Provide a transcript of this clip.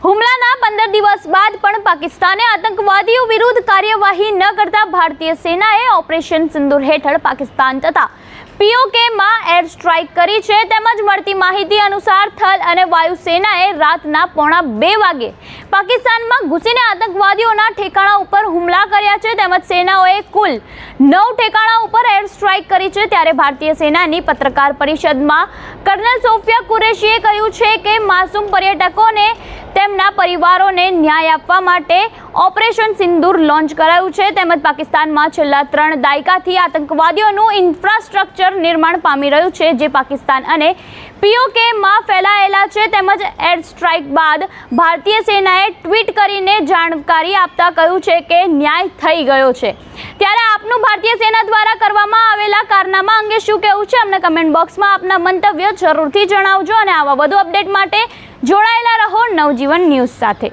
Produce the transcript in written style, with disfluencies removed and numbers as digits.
હુમલાના 15 દિવસ બાદ પણ પાકિસ્તાને આતંકવાદીઓ વિરુદ્ધ કાર્યવાહી ન કરતા ભારતીય સેનાએ ઓપરેશન સિંદૂર હેઠળ પાકિસ્તાન તથા પીઓકેમાં એર સ્ટ્રાઇક કરી છે। તેમજ મળતી માહિતી અનુસાર થલ અને વાયુ સેનાએ રાતના 1:30 વાગે પાકિસ્તાનમાં ઘૂસીને આતંકવાદીઓના ઠેકાણા ઉપર હુમલા કર્યા છે। તેમજ સેનાઓએ કુલ 9 ઠેકાણા ઉપર એર સ્ટ્રાઇક કરી છે। ત્યારે ભારતીય સેનાની પત્રકાર પરિષદમાં કર્નલ સોફિયા કુરેશીએ કહ્યું છે કે માસૂમ પર્યટકોને તેમના પરિવારોને ન્યાય આપવા માટે ઓપરેશન સિંદૂર લોન્ચ કરાયું છે। તેમજ પાકિસ્તાનમાં છેલ્લા 3 દાયકાથી આતંકવાદીઓનું ઇન્ફ્રાસ્ટ્રક્ચર નિર્માણ પામી રહ્યું છે, જે પાકિસ્તાન અને પીઓકેમાં ફેલાયેલા છે। તેમજ એર સ્ટ્રાઇક બાદ ભારતીય સેનાએ ટ્વીટ કરીને જાણકારી આપતા કહ્યું છે કે ન્યાય થઈ ગયો છે। ત્યારે આપનું ભારતીય સેના દ્વારા કરવામાં આવેલા કારનામા અંગે શું કહેવું છે, અમને કમેન્ટ બોક્સમાં આપના મંતવ્ય જરૂરથી જણાવજો અને આવા વધુ અપડેટ માટે જોડાયેલા રહો નવજીવન ન્યૂઝ સાથે।